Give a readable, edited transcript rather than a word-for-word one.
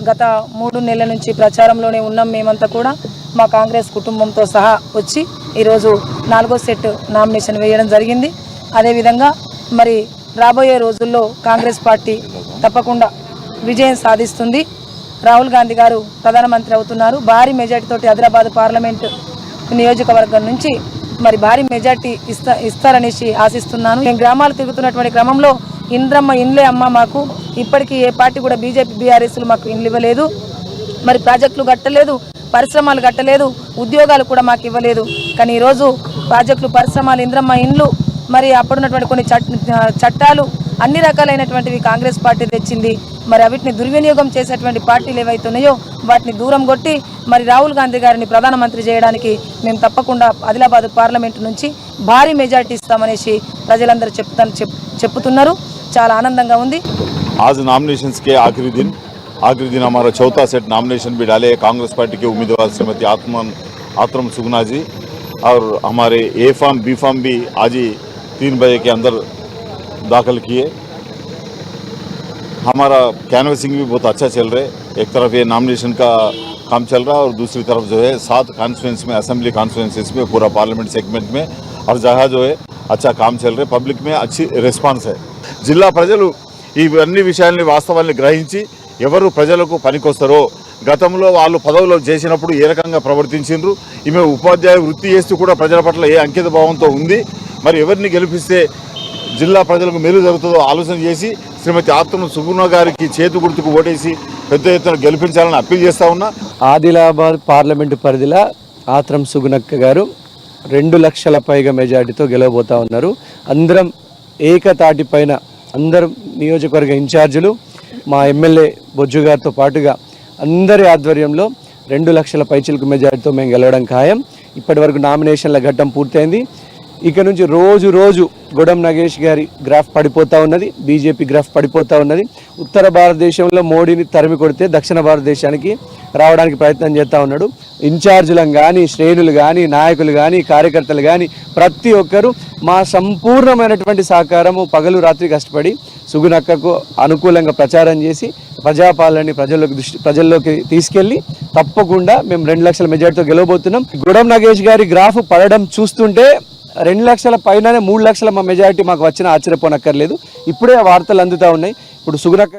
గత 3 నెలల నుంచి ప్రచారంలోనే ఉన్నాం. మేమంతా కూడా మా కాంగ్రెస్ కుటుంబంతో సహా వచ్చి ఈరోజు 4వ సెట్ నామినేషన్ వేయడం జరిగింది. అదేవిధంగా మరి రాబోయే రోజుల్లో కాంగ్రెస్ పార్టీ తప్పకుండా విజయం సాధిస్తుంది. రాహుల్ గాంధీ గారు ప్రధానమంత్రి అవుతున్నారు. భారీ మెజార్టీతోటి హైదరాబాద్ పార్లమెంట్ నియోజకవర్గం నుంచి మరి భారీ మెజార్టీ ఇస్తారనేసి ఆశిస్తున్నాను. మేము గ్రామాలు తిరుగుతున్నటువంటి క్రమంలో ఇంద్రమ్మ ఇండ్లే అమ్మ మాకు ఇప్పటికీ ఏ పార్టీ కూడా బీజేపీ బీఆర్ఎస్లు మాకు ఇండ్లు ఇవ్వలేదు. మరి ప్రాజెక్టులు కట్టలేదు, పరిశ్రమలు కట్టలేదు, ఉద్యోగాలు కూడా మాకు ఇవ్వలేదు. కానీ ఈరోజు ప్రాజెక్టులు, పరిశ్రమలు, ఇంద్రమ్మ ఇండ్లు, మరి అప్పుడున్నటువంటి కొన్ని చట్టాలు అన్ని రకాలైనటువంటివి కాంగ్రెస్ పార్టీ తెచ్చింది. మరి వీటిని దుర్వినియోగం చేసేటువంటి పార్టీలు ఏవైతున్నాయో వాటిని దూరం కొట్టి మరి రాహుల్ గాంధీ గారిని ప్రధానమంత్రి చేయడానికి మేము తప్పకుండా ఆదిలాబాద్ పార్లమెంటు నుంచి భారీ మెజార్టీ ఇస్తామనేసి ప్రజలందరూ చెప్తున్నారు. చాలా ఆనందంగా ఉంది. आज नॉमिनेशंस के आखिरी दिन हमारा चौथा सेट नॉमिनेशन भी डाले कांग्रेस पार्टी के उम्मीदवार श्रीमती आत्रम सुगना जी और हमारे ए फॉर्म बी फॉर्म भी आज ही 3 बजे के अंदर दाखिल किए। हमारा कैनवसिंग भी बहुत अच्छा चल रहा है। एक तरफ ये नॉमिनेशन का काम चल रहा है और दूसरी तरफ जो है 7 कॉन्स्टिट्यूंसी में, असेंबली कॉन्स्टिट्यूंसीज में, पूरा पार्लियामेंट सेगमेंट में और जगह जो है अच्छा काम चल रहा है। पब्लिक में अच्छी रिस्पांस है। जिला ప్రజలు ఇవన్నీ విషయాల్ని వాస్తవాల్ని గ్రహించి ఎవరు ప్రజలకు పనికొస్తారో, గతంలో వాళ్ళు పదవులు చేసినప్పుడు ఏ రకంగా ప్రవర్తించిండ్రు, ఈమె ఉపాధ్యాయ వృత్తి చేస్తూ కూడా ప్రజల పట్ల ఏ అంకిత భావంతో ఉంది, మరి ఎవరిని గెలిపిస్తే జిల్లా ప్రజలకు మేలు జరుగుతుందో ఆలోచన చేసి శ్రీమతి ఆత్రం సుగుణ గారికి చేతు గుర్తుకు ఓటేసి పెద్ద ఎత్తున గెలిపించాలని అప్పీల్ చేస్తా ఉన్నా. ఆదిలాబాద్ పార్లమెంటు పరిధిలో ఆత్రం సుగుణక్క గారు 2 లక్షల పైగా మెజార్టీతో గెలవబోతా ఉన్నారు. అందరం ఏకతాటి పైన అందరం నియోజకవర్గ ఇన్ఛార్జీలు, మా ఎమ్మెల్యే బొజ్జు గారితో పాటుగా అందరి ఆధ్వర్యంలో 2 లక్షల పైచిలకు మెజార్టీతో మేము గెలవడం ఖాయం. ఇప్పటి వరకు నామినేషన్ల ఘట్టం పూర్తయింది. ఇక నుంచి రోజు గొడం నగేష్ గారి గ్రాఫ్ పడిపోతూ ఉన్నది, బీజేపీ గ్రాఫ్ పడిపోతూ ఉన్నది. ఉత్తర భారతదేశంలో మోడీని తరిమి కొడితే దక్షిణ భారతదేశానికి రావడానికి ప్రయత్నం చేస్తూ ఉన్నాడు. ఇన్ఛార్జీలను కానీ, శ్రేణులు కానీ, నాయకులు కానీ, కార్యకర్తలు కానీ ప్రతి ఒక్కరూ మా సంపూర్ణమైనటువంటి సహకారము పగలు రాత్రి కష్టపడి సుగుణక్కకు అనుకూలంగా ప్రచారం చేసి ప్రజాపాలనని ప్రజల్లోకి తీసుకెళ్లి తప్పకుండా మేము 2 లక్షల మెజార్టీతో గెలవబోతున్నాం. గొడం నగేష్ గారి గ్రాఫ్ పడడం చూస్తుంటే 2 లక్షల పైననే 3 లక్షల మా మెజారిటీ మాకు వచ్చిన ఆశ్చర్యపోనక్కర్లేదు. ఇప్పుడే వార్తలు అందుతూ ఉన్నాయి. ఇప్పుడు సుగుణక్క